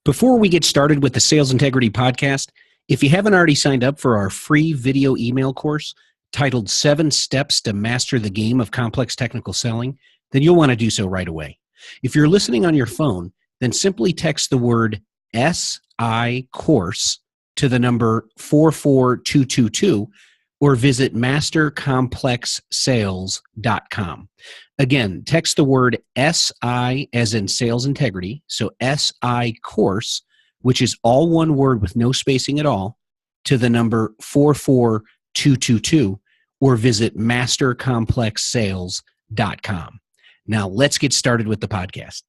Before we get started with the Sales Integrity Podcast, if you haven't already signed up for our free video email course titled 7 Steps to Master the Game of Complex Technical Selling, then you'll want to do so right away. If you're listening on your phone, then simply text the word SI course to the number 44222 or visit mastercomplexsales.com. Again, text the word SI as in sales integrity, so SI course, which is all one word with no spacing at all, to the number 44222 or visit mastercomplexsales.com. Now let's get started with the podcast.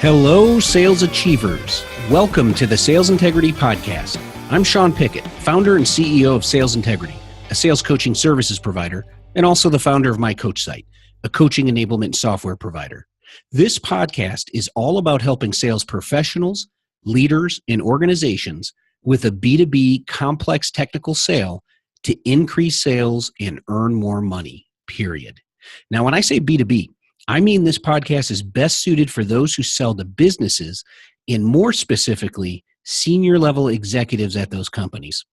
Hello, sales achievers. Welcome to the Sales Integrity Podcast. I'm Sean Pickett, founder and CEO of Sales Integrity, a sales coaching services provider, and also the founder of My Coach Site, a coaching enablement software provider. This podcast is all about helping sales professionals, leaders, and organizations with a B2B complex technical sale to increase sales and earn more money, period. Now, when I say B2B, I mean this podcast is best suited for those who sell to businesses and more specifically, senior level executives at those companies.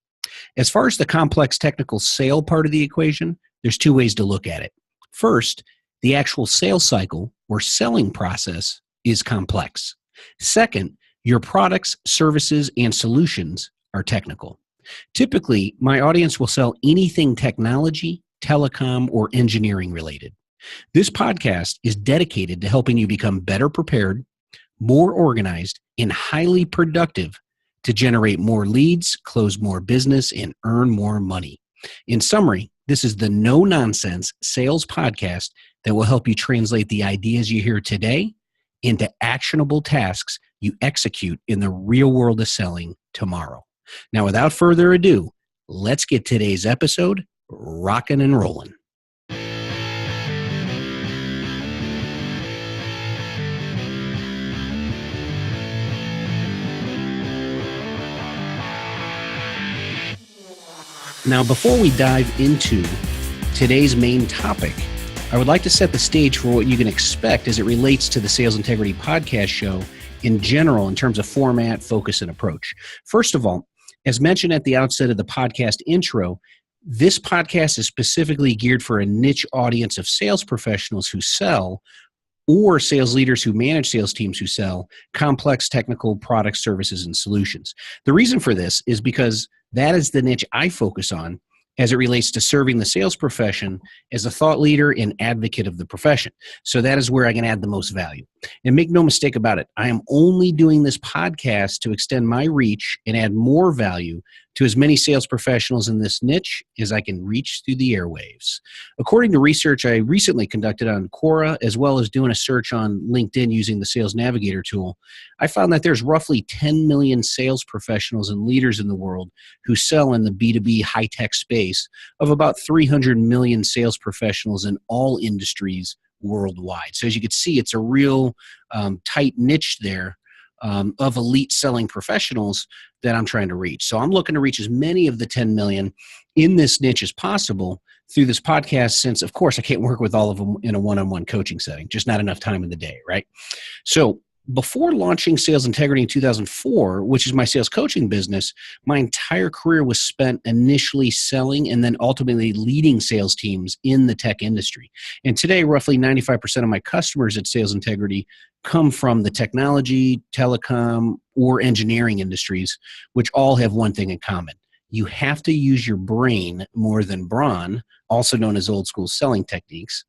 As far as the complex technical sale part of the equation, there's two ways to look at it. First, the actual sales cycle or selling process is complex. Second, your products, services, and solutions are technical. Typically, my audience will sell anything technology, telecom, or engineering related. This podcast is dedicated to helping you become better prepared, more organized, and highly productive to generate more leads, close more business, and earn more money. In summary, this is the no-nonsense sales podcast that will help you translate the ideas you hear today into actionable tasks you execute in the real world of selling tomorrow. Now, without further ado, let's get today's episode rocking and rolling. Now, before we dive into today's main topic, I would like to set the stage for what you can expect as it relates to the Sales Integrity Podcast show in general in terms of format, focus, and approach. First of all, as mentioned at the outset of the podcast intro, this podcast is specifically geared for a niche audience of sales professionals who sell or sales leaders who manage sales teams who sell complex technical products, services, and solutions. The reason for this is because that is the niche I focus on as it relates to serving the sales profession as a thought leader and advocate of the profession. So that is where I can add the most value. And make no mistake about it, I am only doing this podcast to extend my reach and add more value to as many sales professionals in this niche as I can reach through the airwaves. According to research I recently conducted on Quora, as well as doing a search on LinkedIn using the Sales Navigator tool, I found that there's roughly 10 million sales professionals and leaders in the world who sell in the B2B high-tech space of about 300 million sales professionals in all industries worldwide. So as you can see, it's a real tight niche there of elite selling professionals that I'm trying to reach. So I'm looking to reach as many of the 10 million in this niche as possible through this podcast, since of course I can't work with all of them in a one-on-one coaching setting, just not enough time in the day, right? So before launching Sales Integrity in 2004, which is my sales coaching business, my entire career was spent initially selling and then ultimately leading sales teams in the tech industry. And today, roughly 95% of my customers at Sales Integrity come from the technology, telecom, or engineering industries, which all have one thing in common. You have to use your brain more than brawn, also known as old school selling techniques,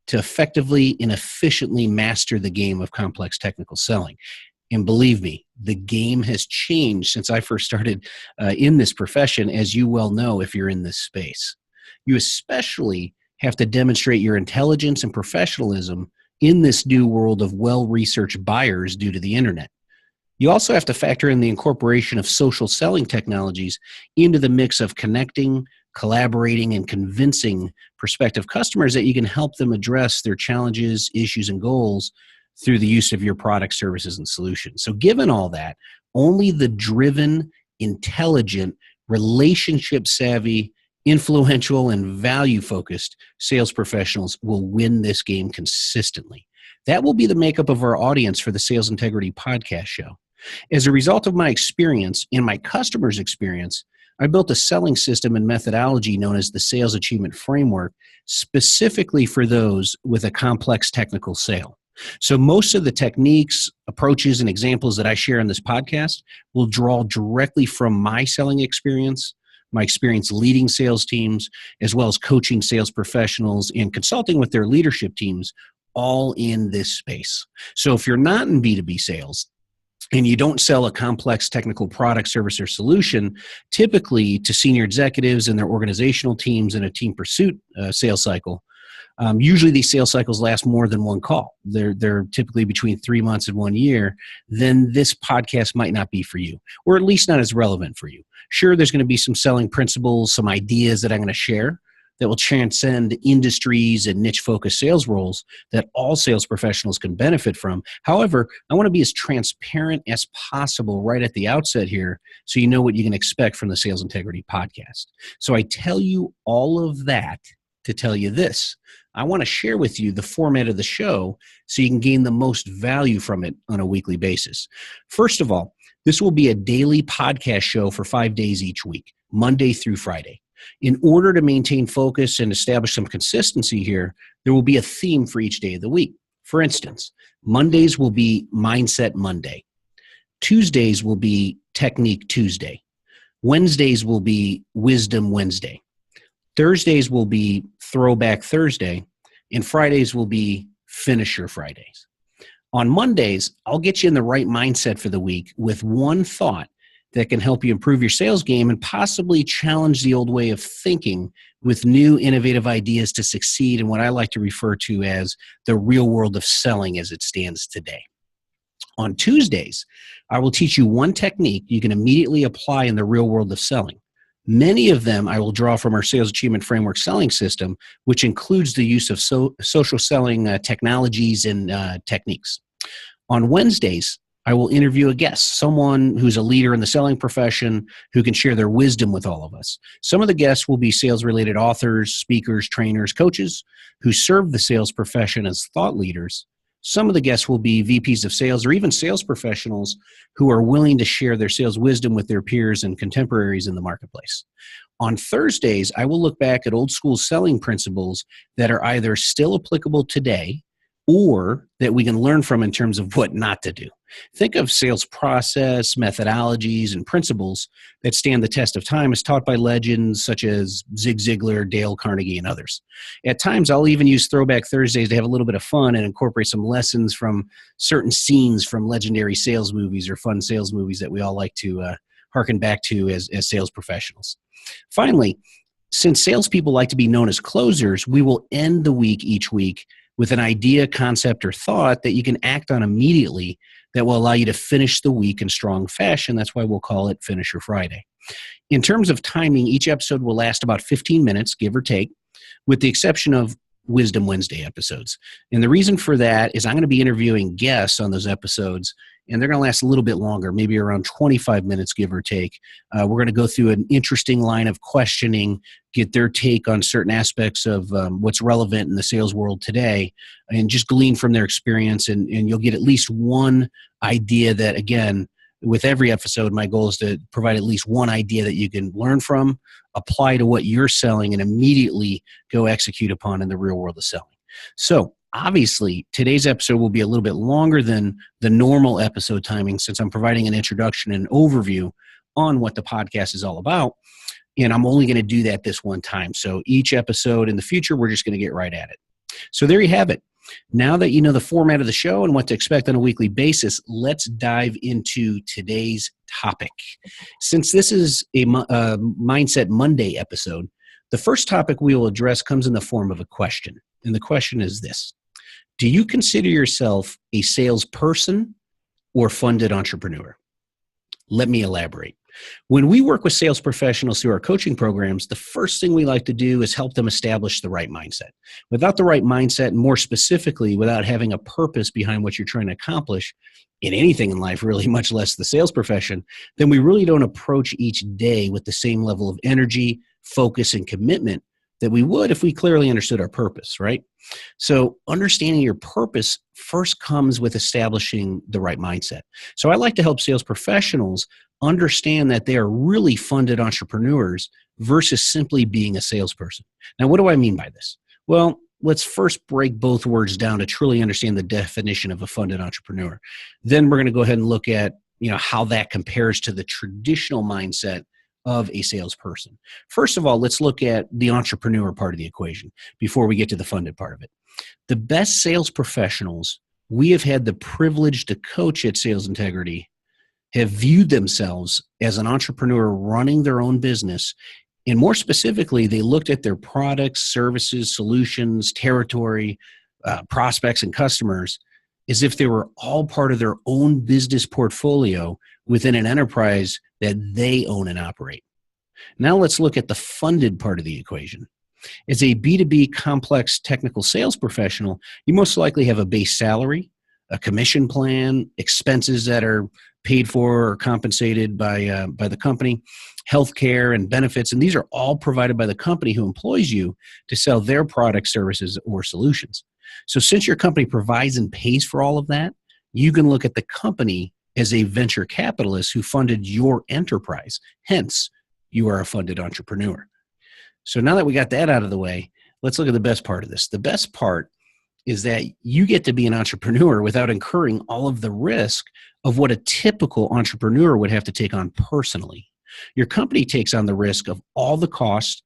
to effectively and efficiently master the game of complex technical selling. And believe me, the game has changed since I first started in this profession, as you well know if you're in this space. You especially have to demonstrate your intelligence and professionalism in this new world of well-researched buyers due to the internet. You also have to factor in the incorporation of social selling technologies into the mix of connecting, collaborating, and convincing prospective customers that you can help them address their challenges, issues, and goals through the use of your products, services, and solutions. So given all that, only the driven, intelligent, relationship-savvy, influential and value-focused sales professionals will win this game consistently. That will be the makeup of our audience for the Sales Integrity Podcast show. As a result of my experience and my customers' experience, I built a selling system and methodology known as the Sales Achievement Framework, specifically for those with a complex technical sale. So most of the techniques, approaches, and examples that I share in this podcast will draw directly from my selling experience, my experience leading sales teams, as well as coaching sales professionals and consulting with their leadership teams, all in this space. So if you're not in B2B sales, and you don't sell a complex technical product, service, or solution, typically to senior executives and their organizational teams in a team pursuit sales cycle, usually these sales cycles last more than one call. They're typically between 3 months and 1 year. Then this podcast might not be for you, or at least not as relevant for you. Sure, there's going to be some selling principles, some ideas that I'm going to share that will transcend industries and niche-focused sales roles that all sales professionals can benefit from. However, I want to be as transparent as possible right at the outset here so you know what you can expect from the Sales Integrity Podcast. So I tell you all of that to tell you this. I want to share with you the format of the show so you can gain the most value from it on a weekly basis. First of all, this will be a daily podcast show for 5 days each week, Monday through Friday. In order to maintain focus and establish some consistency here, there will be a theme for each day of the week. For instance, Mondays will be Mindset Monday. Tuesdays will be Technique Tuesday. Wednesdays will be Wisdom Wednesday. Thursdays will be Throwback Thursday. And Fridays will be Finisher Fridays. On Mondays, I'll get you in the right mindset for the week with one thought that can help you improve your sales game and possibly challenge the old way of thinking with new innovative ideas to succeed in what I like to refer to as the real world of selling as it stands today. On Tuesdays, I will teach you one technique you can immediately apply in the real world of selling. Many of them I will draw from our Sales Achievement Framework selling system, which includes the use of social selling technologies and techniques. On Wednesdays, I will interview a guest, someone who's a leader in the selling profession who can share their wisdom with all of us. Some of the guests will be sales-related authors, speakers, trainers, coaches who serve the sales profession as thought leaders. Some of the guests will be VPs of sales or even sales professionals who are willing to share their sales wisdom with their peers and contemporaries in the marketplace. On Thursdays, I will look back at old school selling principles that are either still applicable today or that we can learn from in terms of what not to do. Think of sales process, methodologies, and principles that stand the test of time as taught by legends such as Zig Ziglar, Dale Carnegie, and others. At times, I'll even use Throwback Thursdays to have a little bit of fun and incorporate some lessons from certain scenes from legendary sales movies or fun sales movies that we all like to harken back to as sales professionals. Finally, since salespeople like to be known as closers, we will end the week each week with an idea, concept, or thought that you can act on immediately that will allow you to finish the week in strong fashion. That's why we'll call it Finisher Friday. In terms of timing, each episode will last about 15 minutes, give or take, with the exception of Wisdom Wednesday episodes. And the reason for that is I'm going to be interviewing guests on those episodes, and they're going to last a little bit longer, maybe around 25 minutes, give or take. We're going to go through an interesting line of questioning, get their take on certain aspects of what's relevant in the sales world today, and just glean from their experience, and you'll get at least one idea that, again, with every episode, my goal is to provide at least one idea that you can learn from, apply to what you're selling, and immediately go execute upon in the real world of selling. So obviously, today's episode will be a little bit longer than the normal episode timing since I'm providing an introduction and overview on what the podcast is all about. And I'm only going to do that this one time. So each episode in the future, we're just going to get right at it. So there you have it. Now that you know the format of the show and what to expect on a weekly basis, let's dive into today's topic. Since this is a Mindset Monday episode, the first topic we will address comes in the form of a question. And the question is this: do you consider yourself a salesperson or funded entrepreneur? Let me elaborate. When we work with sales professionals through our coaching programs, the first thing we like to do is help them establish the right mindset. Without the right mindset, and more specifically, without having a purpose behind what you're trying to accomplish in anything in life, really, much less the sales profession, then we really don't approach each day with the same level of energy, focus, and commitment that we would if we clearly understood our purpose, right? So understanding your purpose first comes with establishing the right mindset. So I like to help sales professionals understand that they are really funded entrepreneurs versus simply being a salesperson. Now, what do I mean by this? Well, let's first break both words down to truly understand the definition of a funded entrepreneur. Then we're going to go ahead and look at, how that compares to the traditional mindset of a salesperson. First of all, let's look at the entrepreneur part of the equation before we get to the funded part of it. The best sales professionals we have had the privilege to coach at Sales Integrity have viewed themselves as an entrepreneur running their own business. And more specifically, they looked at their products, services, solutions, territory, prospects, and customers as if they were all part of their own business portfolio within an enterprise that they own and operate. Now let's look at the funded part of the equation. As a B2B complex technical sales professional, you most likely have a base salary, a commission plan, expenses that are paid for or compensated by the company, healthcare and benefits, and these are all provided by the company who employs you to sell their products, services, or solutions. So since your company provides and pays for all of that, you can look at the company as a venture capitalist who funded your enterprise. Hence, you are a funded entrepreneur. So now that we got that out of the way, let's look at the best part of this. The best part is that you get to be an entrepreneur without incurring all of the risk of what a typical entrepreneur would have to take on personally. Your company takes on the risk of all the costs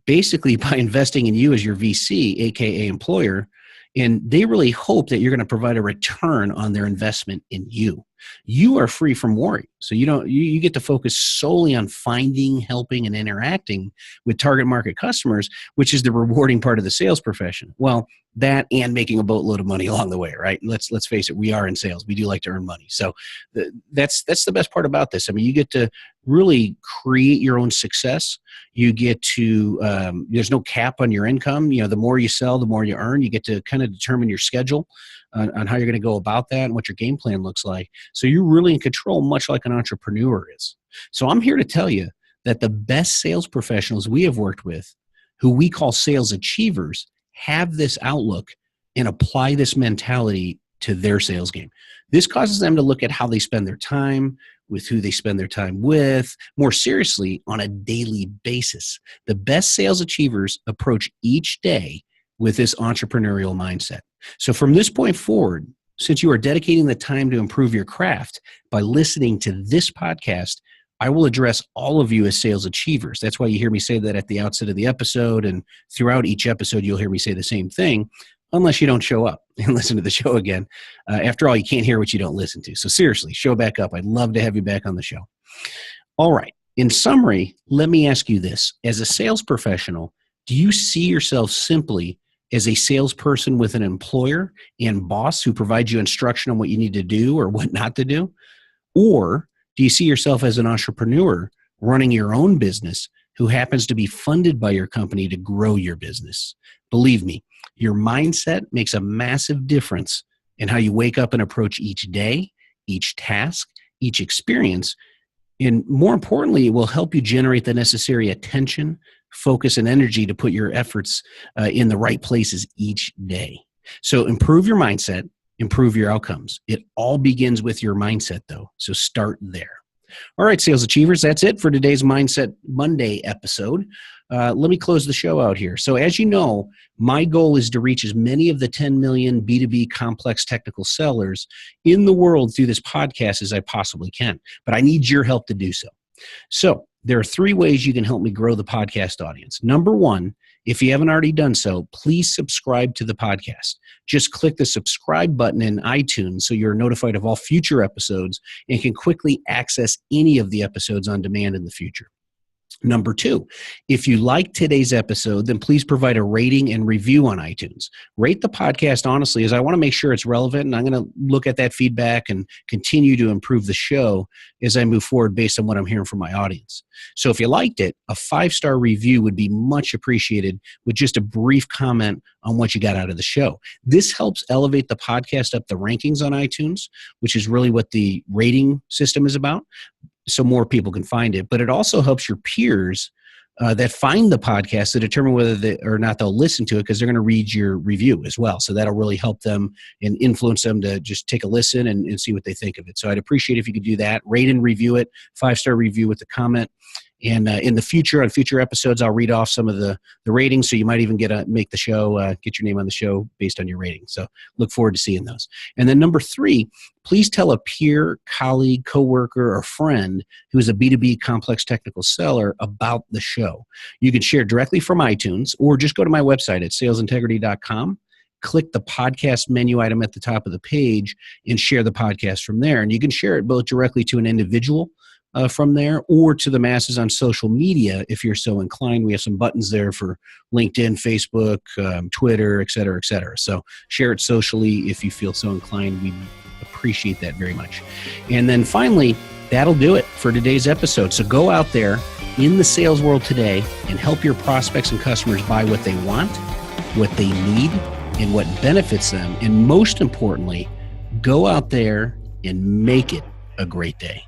basically by investing in you as your VC, aka employer, and they really hope that you're going to provide a return on their investment in you. You are free from worry. So you get to focus solely on finding, helping, and interacting with target market customers, which is the rewarding part of the sales profession. Well, that and making a boatload of money along the way, right? Let's face it, we are in sales. We do like to earn money. So that's the best part about this. I mean, you get to really create your own success. You get to, there's no cap on your income. The more you sell, the more you earn. You get to kind of determine your schedule on how you're going to go about that and what your game plan looks like. So you're really in control, much like an entrepreneur is. So I'm here to tell you that the best sales professionals we have worked with, who we call sales achievers, have this outlook and apply this mentality to their sales game. This causes them to look at how they spend their time, with who they spend their time with, more seriously, on a daily basis. The best sales achievers approach each day with this entrepreneurial mindset. So from this point forward, since you are dedicating the time to improve your craft by listening to this podcast, I will address all of you as sales achievers. That's why you hear me say that at the outset of the episode, and throughout each episode, you'll hear me say the same thing, unless you don't show up and listen to the show again. After all, you can't hear what you don't listen to. So seriously, show back up. I'd love to have you back on the show. All right. In summary, let me ask you this. As a sales professional, do you see yourself simply as a salesperson with an employer and boss who provides you instruction on what you need to do or what not to do? Or do you see yourself as an entrepreneur running your own business who happens to be funded by your company to grow your business? Believe me, your mindset makes a massive difference in how you wake up and approach each day, each task, each experience. And more importantly, it will help you generate the necessary attention, focus, and energy to put your efforts in the right places each day. So improve your mindset, improve your outcomes. It all begins with your mindset, though. So start there. All right, sales achievers, that's it for today's Mindset Monday episode. Let me close the show out here. So as you know, my goal is to reach as many of the 10 million B2B complex technical sellers in the world through this podcast as I possibly can. But I need your help to do so. So there are 3 ways you can help me grow the podcast audience. Number 1, if you haven't already done so, please subscribe to the podcast. Just click the subscribe button in iTunes so you're notified of all future episodes and can quickly access any of the episodes on demand in the future. Number 2, if you like today's episode, then please provide a rating and review on iTunes. Rate the podcast honestly, as I want to make sure it's relevant, and I'm going to look at that feedback and continue to improve the show as I move forward based on what I'm hearing from my audience. So if you liked it, a 5-star review would be much appreciated with just a brief comment on what you got out of the show. This helps elevate the podcast up the rankings on iTunes, which is really what the rating system is about, so more people can find it. But it also helps your peers that find the podcast to determine whether or not they'll listen to it, because they're going to read your review as well. So that'll really help them and influence them to just take a listen and see what they think of it. So I'd appreciate if you could do that. Rate and review it, 5-star review with a comment. And in the future, on future episodes, I'll read off some of the ratings, so you might even make the show, get your name on the show based on your rating. So look forward to seeing those. And then number 3, please tell a peer, colleague, coworker, or friend who is a B2B complex technical seller about the show. You can share directly from iTunes, or just go to my website at salesintegrity.com. Click the podcast menu item at the top of the page and share the podcast from there. And you can share it both directly to an individual from there, or to the masses on social media if you're so inclined. We have some buttons there for LinkedIn, Facebook, Twitter, et cetera, et cetera. So share it socially if you feel so inclined. We appreciate that very much. And then finally, that'll do it for today's episode. So go out there in the sales world today and help your prospects and customers buy what they want, what they need, and what benefits them. And most importantly, go out there and make it a great day.